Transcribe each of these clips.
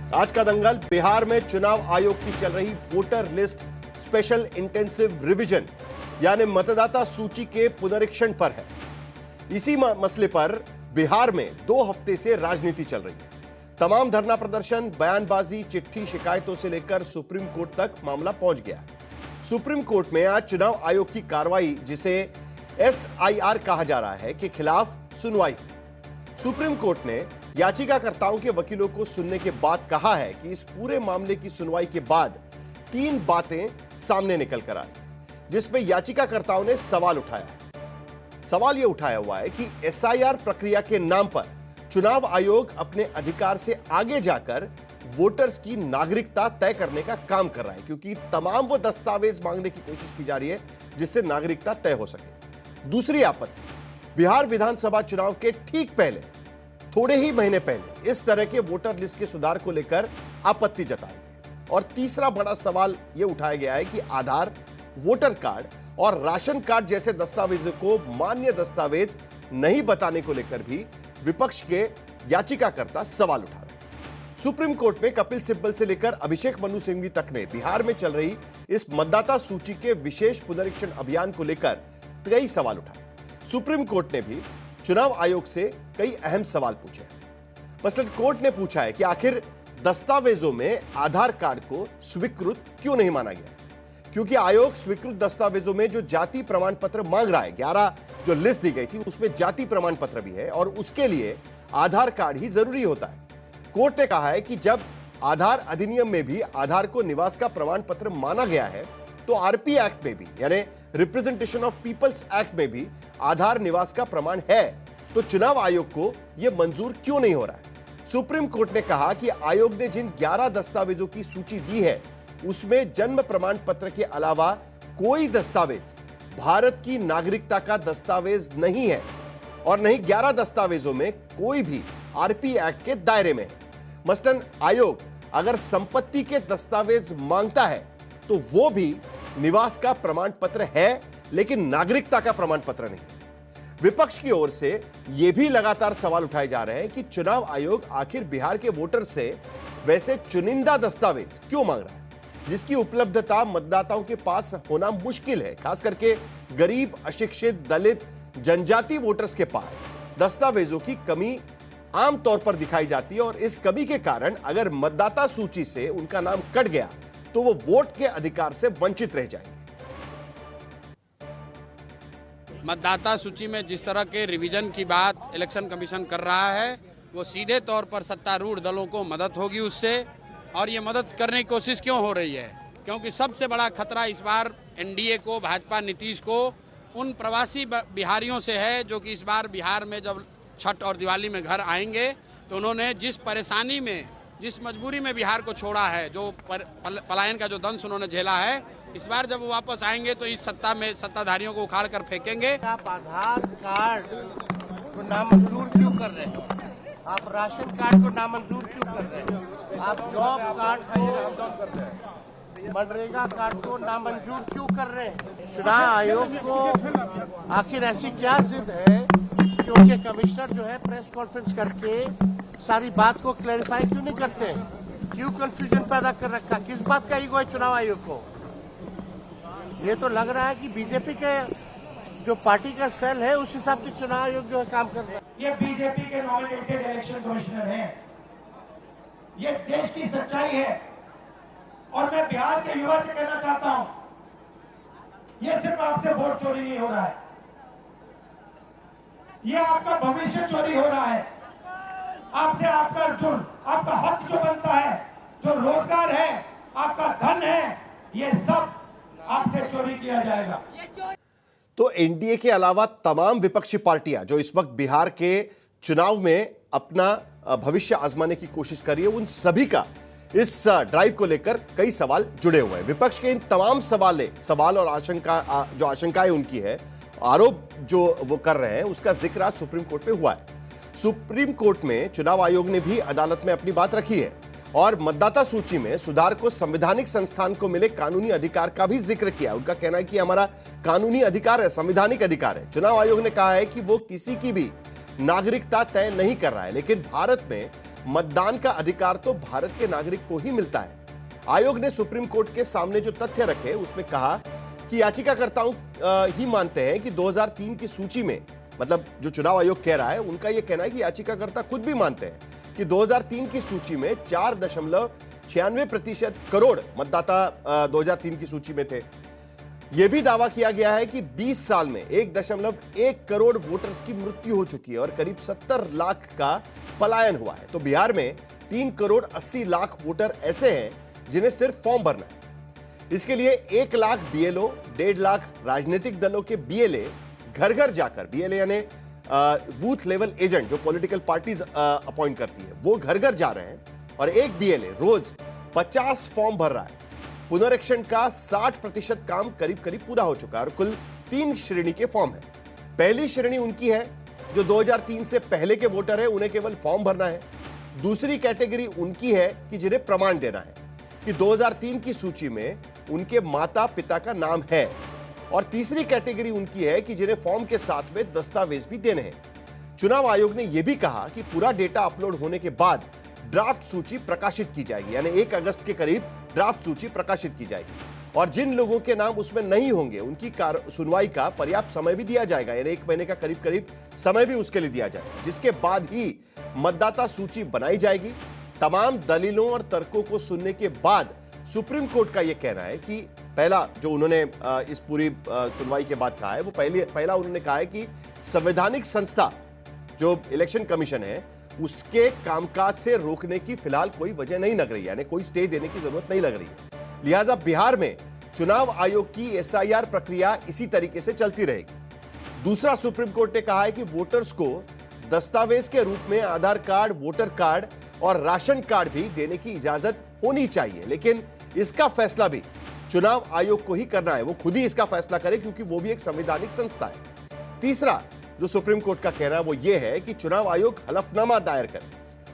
आज का दंगल बिहार में चुनाव आयोग की चल रही voter list special intensive revision यानी मतदाता सूची के पुनरीक्षण पर है। इसी मसले पर बिहार में 2 हफ्ते से राजनीति चल रही है। तमाम धरना प्रदर्शन, बयानबाजी, चिट्ठी, शिकायतों से लेकर सुप्रीम कोर्ट तक मामला पहुंच गया है। सुप्रीम कोर्ट में आज चुनाव आयोग की कार्रवाई, जिसे SIR कहा जा रहा है, के खिलाफ सुनवाई। सुप्रीम कोर्ट ने याचिकाकर्ताओं के वकीलों को सुनने के बाद कहा है कि इस पूरे मामले की सुनवाई के बाद 3 बातें सामने निकल कर आई, जिसमें याचिकाकर्ताओं ने सवाल उठाया है। सवाल यह उठाया हुआ है कि SIR प्रक्रिया के नाम पर चुनाव आयोग अपने अधिकार से आगे जाकर वोटर्स की नागरिकता तय करने का काम कर रहा है, क्योंकि तमाम वो दस्तावेज मांगने की कोशिश की जा रही है जिससे नागरिकता तय हो सके। दूसरी आपत्ति, बिहार विधानसभा चुनाव के ठीक पहले, थोड़े ही महीने पहले, इस तरह के वोटर लिस्ट के सुधार को लेकर आपत्ति जताई। और तीसरा बड़ा सवाल यह उठाया गया है कि आधार, वोटर कार्ड और राशन कार्ड जैसे दस्तावेजों को मान्य दस्तावेज नहीं बताने को लेकर भी विपक्ष के याचिकाकर्ता सवाल उठा रहे हैं। सुप्रीम कोर्ट में कपिल सिब्बल से लेकर अभिषेक मनु सिंघवी तक ने बिहार में चल रही इस मतदाता सूची के विशेष पुनरीक्षण अभियान को लेकर कई सवाल उठाए। सुप्रीम कोर्ट ने भी चुनाव आयोग से कई अहम सवाल पूछे। मसलन कोर्ट ने पूछा है कि आखिर दस्तावेजों में आधार कार्ड को स्वीकृत क्यों नहीं माना गया, क्योंकि आयोग स्वीकृत दस्तावेजों में जो जाति प्रमाण पत्र मांग रहा है, 11 जो लिस्ट दी गई थी उसमें जाति प्रमाण पत्र भी है और उसके लिए आधार कार्ड ही जरूरी होता है। कोर्ट ने कहा है कि जब आधार अधिनियम में भी आधार को निवास का प्रमाण पत्र माना गया है, तो RP एक्ट में भी, यानी रिप्रेजेंटेशन ऑफ पीपल्स एक्ट में भी आधार निवास का प्रमाण है, तो चुनाव आयोग को यह मंजूर क्यों नहीं हो रहा है। सुप्रीम कोर्ट ने कहा कि आयोग ने जिन 11 दस्तावेजों की सूची दी है उसमें जन्म प्रमाण पत्र के अलावा कोई दस्तावेज भारत की नागरिकता का दस्तावेज नहीं है और नहीं 11 दस्तावेजों में कोई भी RP एक्ट के दायरे में है। मसलन आयोग अगर संपत्ति के दस्तावेज मांगता है तो वो भी निवास का प्रमाण पत्र है, लेकिन नागरिकता का प्रमाण पत्र नहीं। विपक्ष की ओर से यह भी लगातार सवाल उठाए जा रहे हैं कि चुनाव आयोग आखिर बिहार के वोटर से वैसे चुनिंदा दस्तावेज क्यों मांग रहा है, जिसकी उपलब्धता मतदाताओं के पास होना मुश्किल है। खास करके गरीब, अशिक्षित, दलित, जनजाति वोटर्स के पास दस्तावेजों की कमी आमतौर पर दिखाई जाती है और इस कमी के कारण अगर मतदाता सूची से उनका नाम कट गया तो वो वोट के अधिकार से वंचित रह जाएंगे। मतदाता सूची में जिस तरह के रिवीजन की बात इलेक्शन कमीशन कर रहा है, वो सीधे तौर पर सत्तारूढ़ दलों को मदद होगी उससे। और ये मदद करने की कोशिश क्यों हो रही है, क्योंकि सबसे बड़ा खतरा इस बार NDA को, भाजपा, नीतीश को उन प्रवासी बिहारियों से है जो कि इस बार बिहार में जब छठ और दिवाली में घर आएंगे तो उन्होंने जिस परेशानी में, जिस मजबूरी में बिहार को छोड़ा है, जो पलायन का जो दंश उन्होंने झेला है, इस बार जब वो वापस आएंगे तो इस सत्ता में सत्ताधारियों को उखाड़ कर फेंकेंगे। आप आधार कार्ड को नामंजूर क्यों कर रहे हैं? आप राशन कार्ड को नामंजूर क्यों कर रहे हैं? आप जॉब कार्ड को, मनरेगा कार्ड को नामंजूर क्यों कर रहे हैं? चुनाव आयोग को आखिर ऐसी क्या जिद है कि उनके कमिश्नर जो है प्रेस कॉन्फ्रेंस करके सारी बात को क्लैरिफाई क्यों नहीं करते? क्यों कंफ्यूजन पैदा कर रखा? किस बात का ईगो है चुनाव आयोग को? ये तो लग रहा है कि बीजेपी के जो पार्टी का सेल है उस हिसाब से चुनाव आयोग जो है काम कर रहा है। ये बीजेपी के नॉमिनेटेड इलेक्शन कमिश्नर हैं। ये देश की सच्चाई है और मैं बिहार के युवा से कहना चाहता हूं, ये सिर्फ आपसे वोट चोरी नहीं हो रहा है, ये आपका भविष्य चोरी हो रहा है। आपसे आपका जो आपका हक जो बनता है, जो रोजगार है, आपका धन है, ये सब आपसे चोरी किया जाएगा। तो NDA के अलावा तमाम विपक्षी पार्टियां जो इस वक्त बिहार के चुनाव में अपना भविष्य आजमाने की कोशिश कर रही है, उन सभी का इस ड्राइव को लेकर कई सवाल जुड़े हुए हैं। विपक्ष के इन तमाम सवाल और आशंकाएं उनकी है, आरोप जो वो कर रहे हैं, उसका जिक्र आज सुप्रीम कोर्ट में हुआ है। सुप्रीम कोर्ट में चुनाव आयोग ने भी अदालत में अपनी बात रखी है और मतदाता सूची में सुधार को संवैधानिक संस्थान को मिले कानूनी अधिकार का भी जिक्र किया। उनका कहना है कि हमारा कानूनी अधिकार है, संवैधानिक अधिकार है। चुनाव आयोग ने कहा है कि वो किसी की भी नागरिकता तय नहीं कर रहा है, लेकिन भारत में मतदान का अधिकार तो भारत के नागरिक को ही मिलता है। आयोग ने सुप्रीम कोर्ट के सामने जो तथ्य रखे उसमें कहा कि याचिकाकर्ताओं ही मानते हैं कि 2003 की सूची में, मतलब जो चुनाव आयोग कह रहा है उनका यह कहना है कि याचिकाकर्ता खुद भी मानते हैं कि 2003 की सूची में 4.96% करोड़ मतदाता 2003 की सूची में थे। यह भी दावा किया गया है कि 20 साल में 1.1 करोड़ वोटर्स की मृत्यु हो चुकी है और करीब 70 लाख का पलायन हुआ है। तो बिहार में 3 करोड़ 80 लाख वोटर ऐसे हैं जिन्हें सिर्फ फॉर्म भरना है। इसके लिए 1 लाख बीएलओ, 1.5 लाख राजनीतिक दलों के बीएलए घर घर जाकर, बीएलए यानी बूथ लेवल एजेंट जो पॉलिटिकल पार्टीज अपॉइंट करती है, वो घर घर जा रहे हैं और एक बीएलए रोज 50 फॉर्म भर रहा है। पुनरीक्षण का 60% काम करीब करीब पूरा हो चुका है और कुल 3 श्रेणी के फॉर्म है। पहली श्रेणी उनकी है जो 2003 से पहले के वोटर है, उन्हें केवल फॉर्म भरना है। दूसरी कैटेगरी उनकी है कि जिन्हें प्रमाण देना है कि 2003 की सूची में उनके माता पिता का नाम है। और तीसरी कैटेगरी उनकी है कि जिन्हें फॉर्म के साथ में दस्तावेज भी देने हैं। चुनाव आयोग ने यह भी कहा कि पूरा डेटा अपलोड होने के बाद ड्राफ्ट सूची प्रकाशित की जाएगी, यानी 1 अगस्त के करीब ड्राफ्ट सूची प्रकाशित की जाएगी और जिन लोगों के नाम उसमें नहीं होंगे उनकी सुनवाई का पर्याप्त समय भी दिया जाएगा, यानी 1 महीने का करीब करीब समय भी उसके लिए दिया जाएगा, जिसके बाद ही मतदाता सूची बनाई जाएगी। तमाम दलीलों और तर्कों को सुनने के बाद सुप्रीम कोर्ट का यह कहना है कि पहला जो उन्होंने इस पूरी सुनवाई के बाद कहा है वो पहला उन्होंने कहा है कि संवैधानिक संस्था जो इलेक्शन कमीशन है उसके कामकाज से रोकने की फिलहाल कोई वजह नहीं लग रही है, यानी कोई स्टे देने की जरूरत नहीं लग रही है। लिहाजा बिहार में चुनाव आयोग की एसआईआर प्रक्रिया इसी तरीके से चलती रहेगी। दूसरा, सुप्रीम कोर्ट ने कहा है कि वोटर्स को दस्तावेज के रूप में आधार कार्ड, वोटर कार्ड और राशन कार्ड भी देने की इजाजत होनी चाहिए, लेकिन इसका फैसला भी चुनाव आयोग को ही करना है। वो खुद ही इसका फैसला करे क्योंकि वो भी एक संवैधानिक संस्था है। तीसरा जो सुप्रीम कोर्ट का कहना है वो ये है कि चुनाव आयोग हलफनामा दायर करे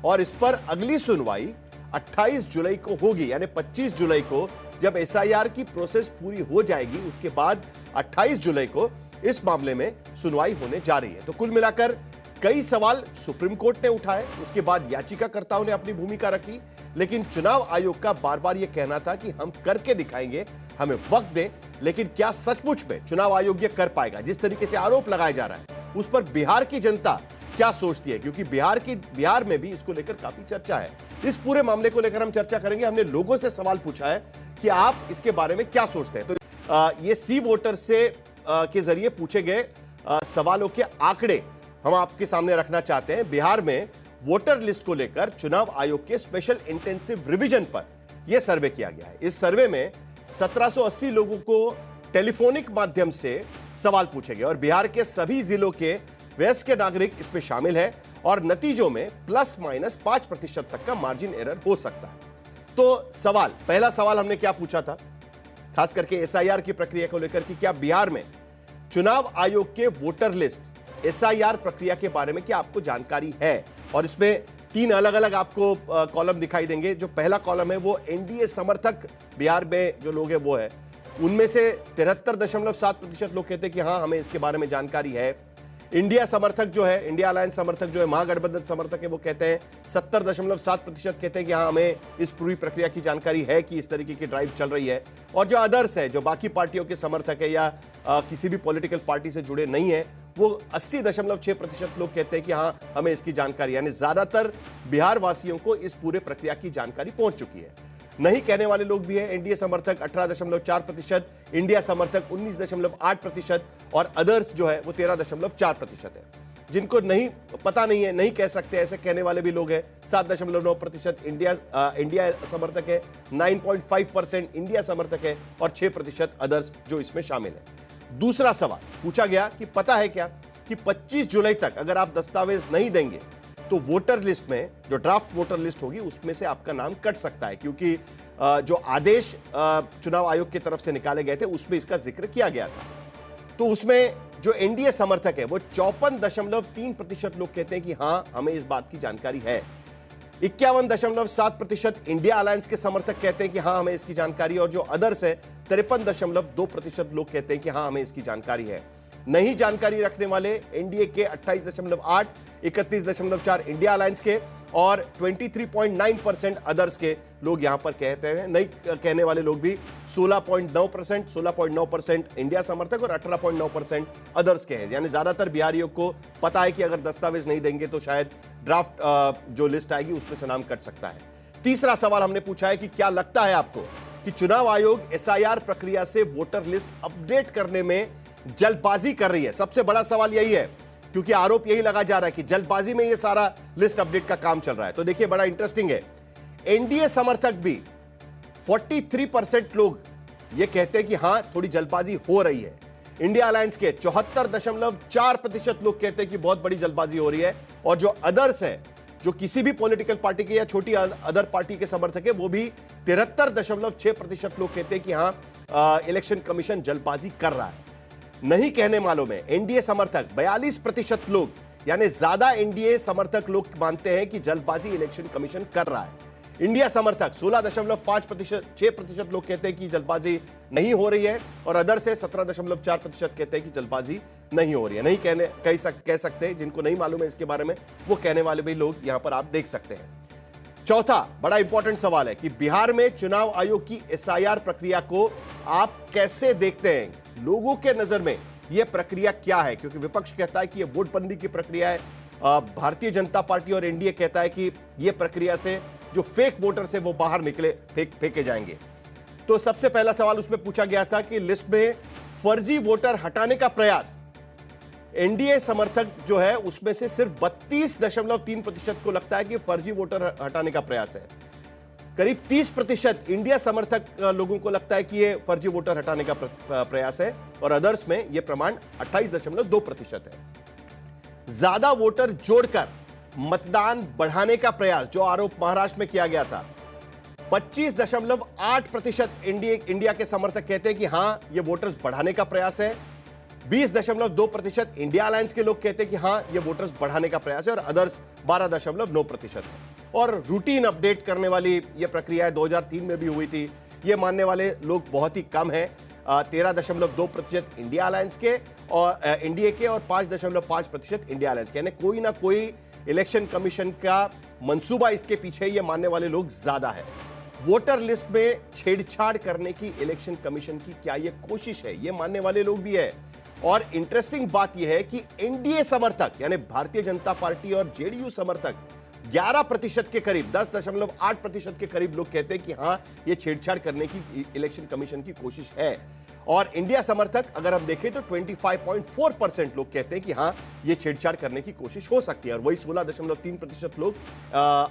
और इस पर अगली सुनवाई 28 जुलाई को होगी, यानी 25 जुलाई को जब एसआईआर की प्रोसेस पूरी हो जाएगी उसके बाद 28 जुलाई को इस मामले में सुनवाई होने जा रही है। तो कुल मिलाकर कई सवाल सुप्रीम कोर्ट ने उठाए, उसके बाद याचिकाकर्ताओं ने अपनी भूमिका रखी, लेकिन चुनाव आयोग का बार बार यह कहना था कि हम करके दिखाएंगे, हमें वक्त दें। लेकिन क्या सचमुच में चुनाव आयोग यह कर पाएगा? जिस तरीके से आरोप लगाया जा रहा है उस पर बिहार की जनता क्या सोचती है, क्योंकि बिहार में भी इसको लेकर काफी चर्चा है। इस पूरे मामले को लेकर हम चर्चा करेंगे। हमने लोगों से सवाल पूछा है कि आप इसके बारे में क्या सोचते हैं। तो ये सी वोटर से के जरिए पूछे गए सवालों के आंकड़े हम आपके सामने रखना चाहते हैं। बिहार में वोटर लिस्ट को लेकर चुनाव आयोग के स्पेशल इंटेंसिव रिवीजन पर यह सर्वे किया गया है। इस सर्वे में 1780 लोगों को टेलीफोनिक माध्यम से सवाल पूछे गए और बिहार के सभी जिलों के वयस्क नागरिक इसमें शामिल है और नतीजों में ±5% तक का मार्जिन एरर हो सकता है। तो पहला सवाल हमने क्या पूछा था, खास करके एसआईआर की प्रक्रिया को लेकर कि क्या बिहार में चुनाव आयोग के वोटर लिस्ट एसआईआर प्रक्रिया के बारे में क्या आपको जानकारी है। और इसमें 3 अलग अलग आपको कॉलम दिखाई देंगे। जो पहला कॉलम है वो एनडीए समर्थक बिहार में जो लोग हैं वो है, उनमें से 73.7% लोग कहते हैं कि हाँ हमें इसके बारे में जानकारी है। इंडिया समर्थक जो है, इंडिया अलायंस समर्थक जो है, महागठबंधन समर्थक है, वो कहते हैं 70.7% कहते हैं कि हाँ हमें इस पूरी प्रक्रिया की जानकारी है कि इस तरीके की ड्राइव चल रही है। और जो अदर्स है, जो बाकी पार्टियों के समर्थक है या किसी भी पॉलिटिकल पार्टी से जुड़े नहीं है, वो 80.6% लोग कहते हैं कि हाँ हमें इसकी जानकारी, यानी ज्यादातर बिहार वासियों को इस पूरे प्रक्रिया की जानकारी पहुंच चुकी है। नहीं कहने वाले लोग भी हैं। एनडीए समर्थक 18.4%, इंडिया समर्थक 19.8% और अदर्स जो है वो 13.4% है। जिनको नहीं पता नहीं है, नहीं कह सकते, ऐसे कहने वाले भी लोग हैं 7.9%। इंडिया समर्थक है, 9.5% इंडिया समर्थक है और 6% अदर्स जो इसमें शामिल है। दूसरा सवाल पूछा गया कि पता है क्या कि 25 जुलाई तक अगर आप दस्तावेज नहीं देंगे तो वोटर लिस्ट में जो ड्राफ्ट वोटर लिस्ट होगी उसमें से आपका नाम कट सकता है, क्योंकि जो आदेश चुनाव आयोग की तरफ से निकाले गए थे उसमें इसका जिक्र किया गया था। तो उसमें जो एनडीए समर्थक है वो 54.3% लोग कहते हैं कि हां हमें इस बात की जानकारी है। 51.7% इंडिया अलायंस के समर्थक कहते हैं कि हां हमें इसकी जानकारी, और जो अदर्स है 53.2% लोग कहते हैं कि हां हमें इसकी जानकारी है। नहीं जानकारी रखने वाले एनडीए के 28.8, 31.4 इंडिया अलायंस के और 23.9% अदर्स के लोग यहां पर कहते हैं। नहीं कहने वाले लोग भी 16.9% इंडिया समर्थक और 18.9% अदर्स के हैं। यानी ज्यादातर बिहारियों को पता है कि अगर दस्तावेज नहीं देंगे तो शायद ड्राफ्ट जो लिस्ट आएगी उसमें से नाम कट सकता है। तीसरा सवाल हमने पूछा है कि क्या लगता है आपको कि चुनाव आयोग एसआईआर प्रक्रिया से वोटर लिस्ट अपडेट करने में जल्दबाजी कर रही है? सबसे बड़ा सवाल यही है, क्योंकि आरोप यही लगा जा रहा है कि जल्दबाजी में यह सारा लिस्ट अपडेट का काम चल रहा है। तो देखिए, बड़ा इंटरेस्टिंग है, एनडीए समर्थक भी 43% लोग ये कहते हैं कि हां थोड़ी जल्दबाजी हो रही है। इंडिया अलायंस के 74.4% लोग कहते हैं कि बहुत बड़ी जल्दबाजी हो रही है। और जो अदर्स है, जो किसी भी पॉलिटिकल पार्टी के या छोटी अदर पार्टी के समर्थक है, वो भी 73.6% लोग कहते हैं कि हां इलेक्शन कमीशन जल्दबाजी कर रहा है। नहीं कहने वालों में एनडीए समर्थक 42% लोग, यानी ज्यादा एनडीए समर्थक लोग मानते हैं कि जल्दबाजी इलेक्शन कमीशन कर रहा है। इंडिया समर्थक 16.5% लोग कहते हैं कि जल्दबाजी नहीं हो रही है और अदर से 17.4% कहते हैं कि जल्दबाजी नहीं हो रही है। नहीं कह सकते, जिनको नहीं मालूम है इसके बारे में वो कहने वाले भी लोग यहां पर आप देख सकते हैं। चौथा बड़ा इंपॉर्टेंट सवाल है कि बिहार में चुनाव आयोग की एसआईआर प्रक्रिया को आप कैसे देखते हैं? लोगों के नजर में यह प्रक्रिया क्या है? क्योंकि विपक्ष कहता है कि यह वोटबंदी की प्रक्रिया है, भारतीय जनता पार्टी और एनडीए कहता है कि यह प्रक्रिया से जो फेक वोटर्स है वो बाहर निकले, फेंके जाएंगे। तो सबसे पहला सवाल उसमें पूछा गया था कि लिस्ट में फर्जी वोटर हटाने का प्रयास, एनडीए समर्थक जो है उसमें से सिर्फ 32.3% को लगता है कि फर्जी वोटर हटाने का प्रयास है। करीब 30% इंडिया समर्थक लोगों को लगता है कि यह फर्जी वोटर हटाने का प्रयास है और अदर्स में यह प्रमाण 28.2% है। ज्यादा वोटर जोड़कर मतदान बढ़ाने का प्रयास, जो आरोप महाराष्ट्र में किया गया था, 25.8% इंडिया के समर्थक कहते हैं कि हां यह वोटर्स बढ़ाने का प्रयास है। 20.2% इंडिया अलायंस के लोग कहते हैं कि हां यह वोटर्स बढ़ाने का प्रयास है और अदर्स 12.9% है। और रूटीन अपडेट करने वाली यह प्रक्रिया 2003 में भी हुई थी, यह मानने वाले लोग बहुत ही कम है। 13.2% इंडिया अलायंस के और एनडीए के और 5.5% इंडिया अलायंस के, यानी कोई ना कोई इलेक्शन कमीशन का मंसूबा इसके पीछे, ये मानने वाले लोग ज्यादा है। वोटर लिस्ट में छेड़छाड़ करने की इलेक्शन कमीशन की क्या यह कोशिश है, ये मानने वाले लोग भी है। और इंटरेस्टिंग बात यह है कि एनडीए समर्थक यानी भारतीय जनता पार्टी और जेडीयू समर्थक 11% के करीब, 10.8% के करीब लोग कहते हैं कि हां यह छेड़छाड़ करने की इलेक्शन कमीशन की कोशिश है। और इंडिया समर्थक अगर हम देखें तो 25.4% लोग कहते हैं कि हां यह छेड़छाड़ करने की कोशिश हो सकती है। और वही 16.3% लोग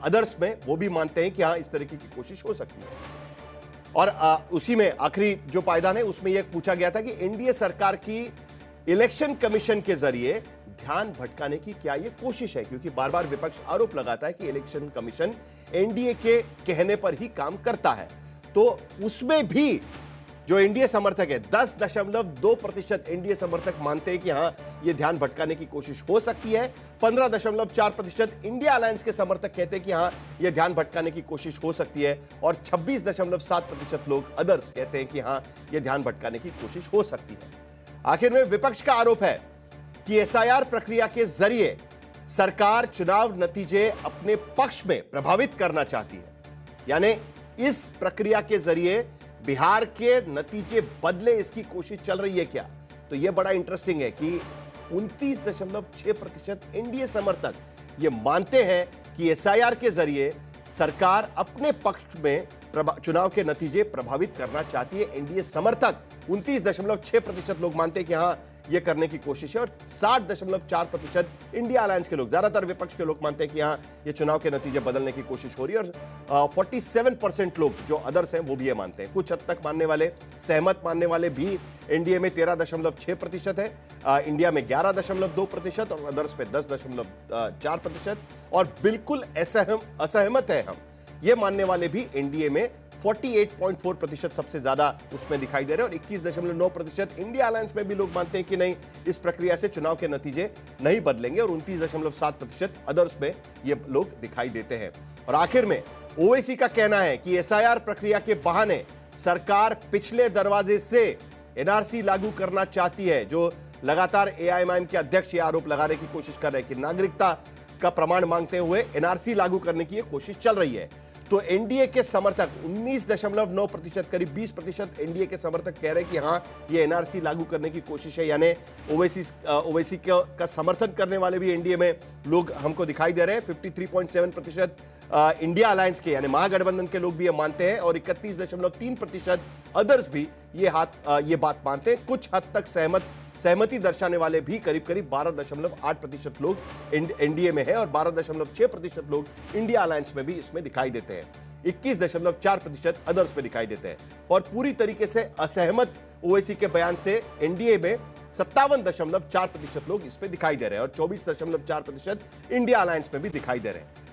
अदर्स में वो भी मानते हैं कि हां इस तरीके की कोशिश हो सकती है। और उसी में आखिरी जो पायदान है उसमें यह पूछा गया था कि एनडीए सरकार की इलेक्शन कमीशन के जरिए ध्यान भटकाने की क्या यह कोशिश है, क्योंकि बार बार विपक्ष आरोप लगाता है कि इलेक्शन कमीशन एनडीए के कहने पर ही काम करता है। तो उसमें भी जो एनडीए समर्थक है, 10.2% एनडीए समर्थक मानते हैं कि हां यह ध्यान भटकाने की कोशिश हो सकती है। 15.4% इंडिया अलायंस के समर्थक कहते हैं कि हां यह ध्यान भटकाने की कोशिश हो सकती है। और 26.7% लोग अदर्स कहते हैं कि हां यह ध्यान भटकाने की कोशिश हो सकती है। आखिर में विपक्ष का आरोप है कि एसआईआर प्रक्रिया के जरिए सरकार चुनाव नतीजे अपने पक्ष में प्रभावित करना चाहती है, यानी इस प्रक्रिया के जरिए बिहार के नतीजे बदले इसकी कोशिश चल रही है क्या? तो यह बड़ा इंटरेस्टिंग है कि 29.6% एनडीए समर्थक यह मानते हैं कि एसआईआर के जरिए सरकार अपने पक्ष में चुनाव के नतीजे प्रभावित करना चाहती है। एनडीए समर्थक 29.6% लोग मानते हैं कि हां यह करने की कोशिश है और 60.4% इंडिया अलायंस के लोग, ज्यादातर विपक्ष के लोग मानते हैं कि हां यह चुनाव के नतीजे बदलने की कोशिश हो रही है। और 47% लोग जो अदर्स हैं वो भी ये मानते हैं। कुछ हद तक मानने वाले, सहमत मानने वाले भी एनडीए में 13.6% है, इंडिया में 11.2% और अदर्स पे 10.4%। और बिल्कुल असहमत है हम, ये मानने वाले भी एनडीए में 48.4% सबसे ज्यादा उसमें दिखाई दे रहे हैं। और 21.9% इंडिया अलायंस में भी लोग मानते हैं कि नहीं, इस प्रक्रिया से चुनाव के नतीजे नहीं बदलेंगे। और 29.7% अदर्स में ये लोग दिखाई देते हैं। और आखिर में ओवैसी का कहना है कि एसआईआर प्रक्रिया के बहाने सरकार पिछले दरवाजे से एनआरसी लागू करना चाहती है। जो लगातार एआईएमआईएम के अध्यक्ष ये आरोप लगाने की कोशिश कर रहे हैं कि नागरिकता का प्रमाण मांगते हुए एनआरसी लागू करने की ये कोशिश चल रही है। तो एनडीए के समर्थक 19.9%, करीब 20% एनडीए के समर्थक कह रहे हैं कि हां ये एनआरसी लागू करने की कोशिश है, यानी ओवैसी का समर्थन करने वाले भी एनडीए में लोग हमको दिखाई दे रहे हैं। 53.7% इंडिया अलायंस के यानी महागठबंधन के लोग भी ये मानते हैं और 31.3% अदर्स भी ये बात मानते हैं। कुछ हद तक सहमति दर्शाने वाले भी करीब 12.8% लोग एनडीए में है और 12.6% लोग इंडिया अलायंस में भी इसमें दिखाई देते हैं। 21.4% अदर्स में दिखाई देते हैं और पूरी तरीके से असहमत ओवैसी के बयान से एनडीए में 57.4% लोग इसमें दिखाई दे रहे हैं और 24.4% इंडिया अलायंस में भी दिखाई दे रहे हैं।